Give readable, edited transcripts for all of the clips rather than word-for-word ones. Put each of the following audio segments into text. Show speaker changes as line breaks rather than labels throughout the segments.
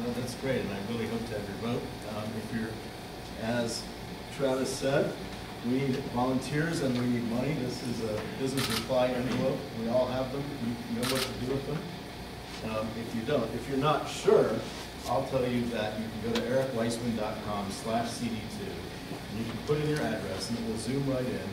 Well, that's great, and I really hope to have your vote. If you're, as Travis said, we need volunteers and we need money. This is a business reply envelope. We all have them. You know what to do with them. If you don't, if you're not sure, I'll tell you that you can go to ericweissman.com/CD2 and you can put in your address and it will zoom right in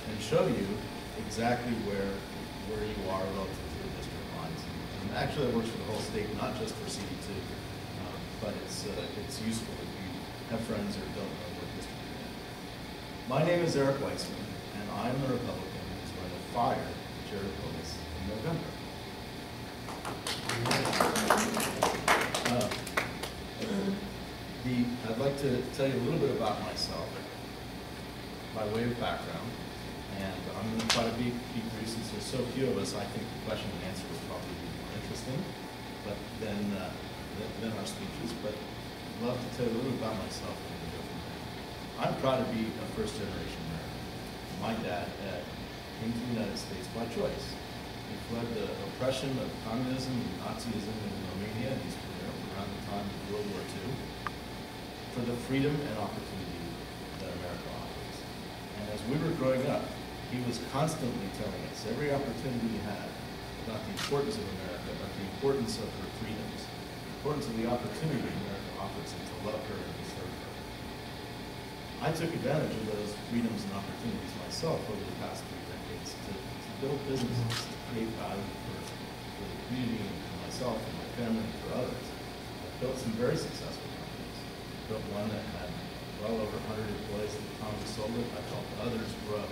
and show you exactly where you are relative to the district lines. And actually that works for the whole state, not just for CD2, but it's useful if you have friends or don't know what district you're in. My name is Eric Weissman, and I'm the Republican who's going to fire Jared Polis in November. I'd like to tell you a little bit about myself by way of background, and I'm going to try to be brief since there's so few of us. I think the question and answer will probably be more interesting than our speeches, but I'd love to tell you a little bit about myself and go from there. I'm proud to be a first-generation American. My dad came to the United States by choice. He fled the oppression of communism and Nazism in Romania and East Europe around the time of World War II for the freedom and opportunity that America offers. And as we were growing up, he was constantly telling us every opportunity he had about the importance of America, about the importance of her freedoms, the importance of the opportunity America offers, and to love her and to serve her. I took advantage of those freedoms and opportunities myself over the past 3 decades to build businesses, to create value for the community and for myself and my family and for others. I've built some very successful companies. I built one that had well over 100 employees at the time we sold it. I've helped others grow.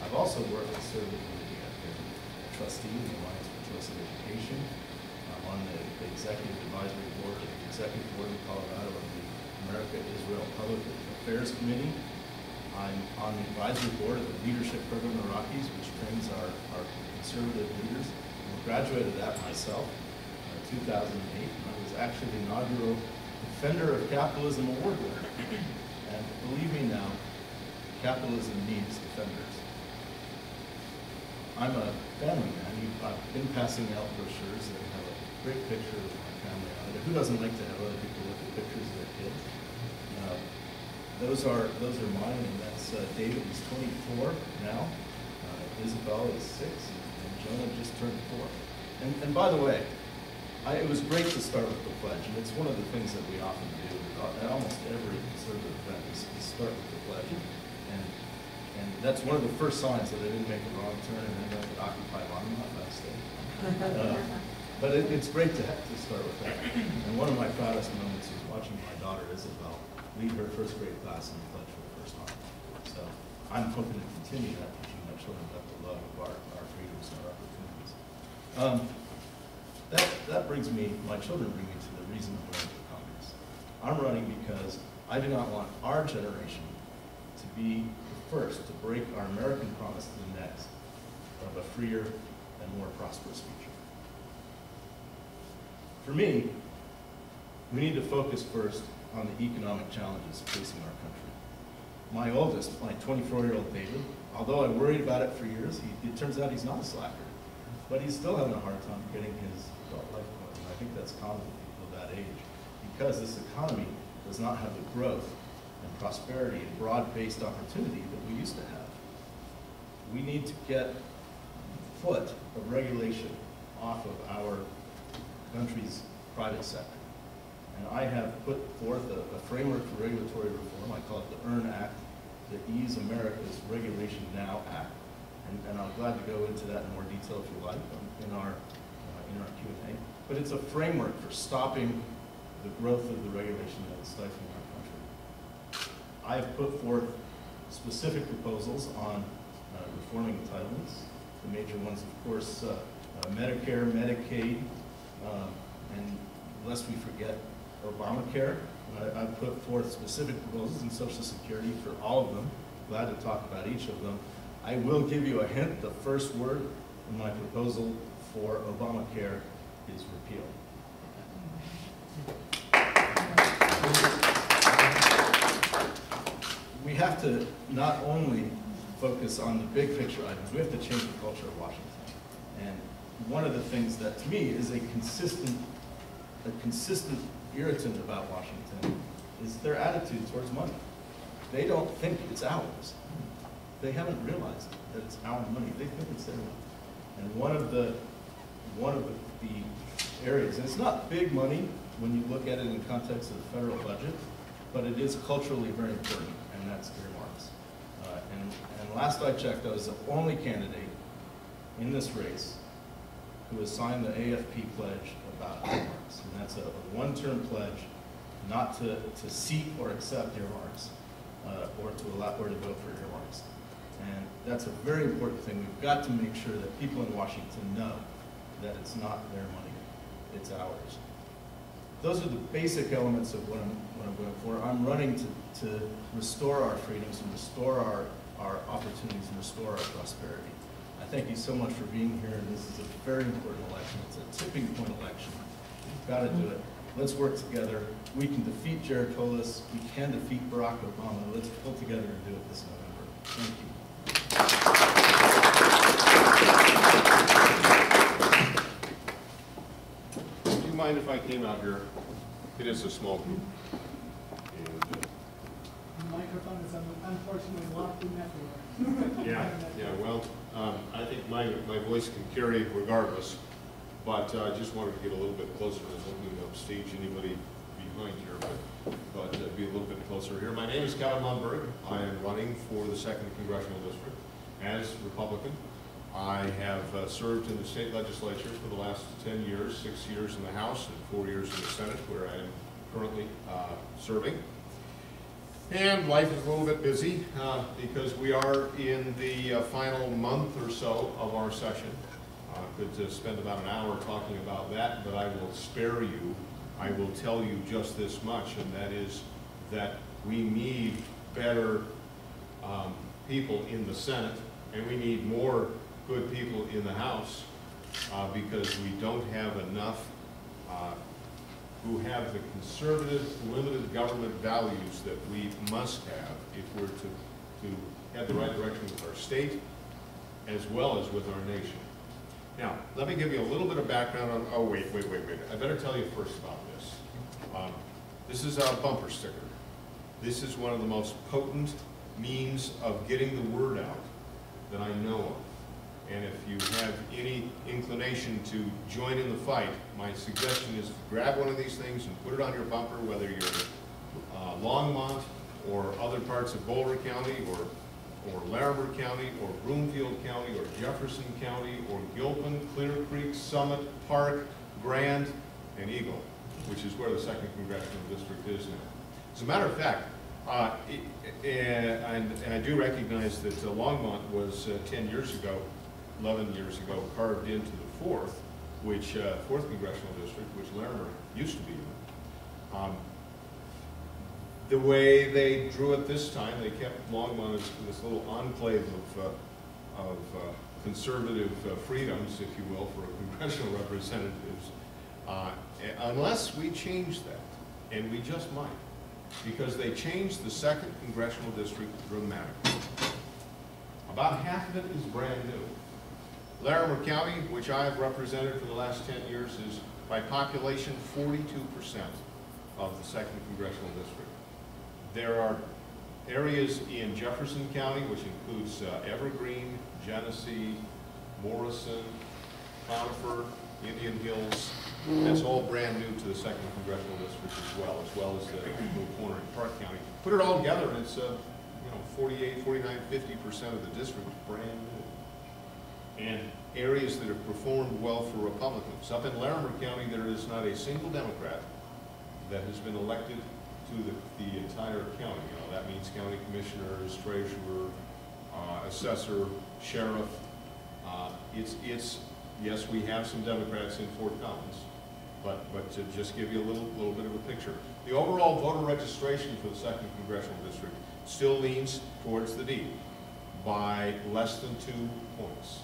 I've also worked to serve the community. I've been a trustee in the Alliance for Choice of Education. I'm on the executive advisory board of the executive board in Colorado of the America-Israel Public Affairs Committee. I'm on the advisory board of the Leadership Program in the Rockies, which trains our conservative leaders. I graduated that myself in 2008, and I was actually the inaugural Defender of Capitalism Award winner. And believe me now, capitalism needs defenders. I'm a family man. I've been passing out brochures that have a great picture of my family on it. Who doesn't like to have other people look at pictures of their kids? Those are mine, and that's David. He's 24 now. Isabel is 6, and Jonah just turned 4. And by the way, it was great to start with the pledge, and it's one of the things that we often do at almost every conservative event is start with the pledge. And that's one of the first signs that I didn't make a wrong turn and then to Occupy Monument backstage. But it's great to start with that. And one of my proudest moments is watching my daughter Isabel lead her first grade class in the pledge for the first time. So I'm hoping to continue that, teaching my children about the love of our freedoms and our opportunities. That brings me, my children bring me to the reason I'm running for Congress. I'm running because I do not want our generation to be the first to break our American promise to the next of a freer and more prosperous future. For me, we need to focus first on the economic challenges facing our country. My oldest, my 24-year-old David, although I worried about it for years, it turns out he's not a slacker, but he's still having a hard time getting his adult life going. And I think that's common to people of that age, because this economy does not have the growth and prosperity and broad-based opportunity that we used to have. We need to get a foot of regulation off of our country's private sector. And I have put forth a framework for regulatory reform. I call it the EARN Act, the Ease America's Regulation Now Act. And I'm glad to go into that in more detail if you like in our Q&A. But it's a framework for stopping the growth of the regulation that is stifling our country. I have put forth specific proposals on reforming entitlements. The major ones, of course, Medicare, Medicaid, and lest we forget Obamacare. I've put forth specific proposals in Social Security for all of them. Glad to talk about each of them. I will give you a hint. The first word in my proposal for Obamacare is repeal. We have to not only focus on the big picture items, we have to change the culture of Washington. And one of the things that, to me, is a consistent a consistent irritant about Washington is their attitude towards money. They don't think it's ours. They haven't realized that it's our money. They think it's their money. And one of the areas, and it's not big money when you look at it in the context of the federal budget, but it is culturally very important, and that's earmarks. And last I checked, I was the only candidate in this race who has signed the AFP pledge about earmarks. And that's a one-term pledge not to seek or accept earmarks, or to allow or to vote for earmarks. And that's a very important thing. We've got to make sure that people in Washington know that it's not their money, it's ours. Those are the basic elements of what I'm going for. I'm running to restore our freedoms and restore our opportunities and restore our prosperity. I thank you so much for being here. This is a very important election. It's a tipping point election. We've got to do it. Let's work together. We can defeat Jared Polis. We can defeat Barack Obama. Let's pull together and do it this November. Thank you.
Do you mind if I came out here? It is a small group. And,
The microphone is unfortunately locked in everywhere.
yeah. Well, I think my voice can carry regardless, but I just wanted to get a little bit closer. I don't mean to upstage anybody behind here, but be a little bit closer here. My name is Kevin Lundberg. I am running for the 2nd Congressional District as Republican. I have served in the state legislature for the last 10 years, 6 years in the House and 4 years in the Senate, where I am currently serving. And life is a little bit busy because we are in the final month or so of our session. Could spend about an hour talking about that, but I will spare you. I will tell you just this much, and that is that we need better people in the Senate, and we need more good people in the House because we don't have enough who have the conservative, limited government values that we must have if we're to head the right direction with our state as well as with our nation. Now, let me give you a little bit of background on, oh, wait. I better tell you first about this. This is our bumper sticker. This is one of the most potent means of getting the word out that I know of. And if you have any inclination to join in the fight, my suggestion is to grab one of these things and put it on your bumper, whether you're Longmont or other parts of Boulder County or Larimer County or Broomfield County or Jefferson County or Gilpin, Clear Creek, Summit, Park, Grand, and Eagle, which is where the 2nd Congressional District is now. As a matter of fact, and I do recognize that Longmont was 10 years ago, 11 years ago, carved into the 4th, which 4th Congressional District, which Larimer used to be in. The way they drew it this time, they kept Longmont as this little enclave of conservative freedoms, if you will, for congressional representatives, unless we change that, and we just might, because they changed the 2nd Congressional District dramatically. About half of it is brand new. Larimer County, which I have represented for the last 10 years, is by population 42% of the 2nd Congressional District. There are areas in Jefferson County, which includes Evergreen, Genesee, Morrison, Conifer, Indian Hills. That's all brand new to the 2nd Congressional District as well as the little corner in Park County. Put it all together, and it's 48, 49, 50% of the district is brand new. And areas that have performed well for Republicans. Up in Larimer County, there is not a single Democrat that has been elected to the entire county. That means county commissioners, treasurer, assessor, sheriff. Yes, we have some Democrats in Fort Collins, but to just give you a little bit of a picture. The overall voter registration for the 2nd Congressional District still leans towards the D by less than 2 points,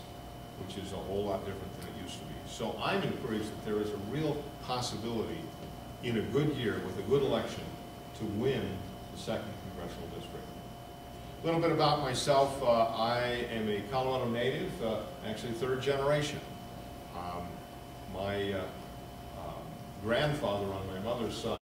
which is a whole lot different than it used to be. So I'm encouraged that there is a real possibility in a good year with a good election to win the 2nd Congressional District. A little bit about myself. I am a Colorado native, actually 3rd generation. My grandfather on my mother's side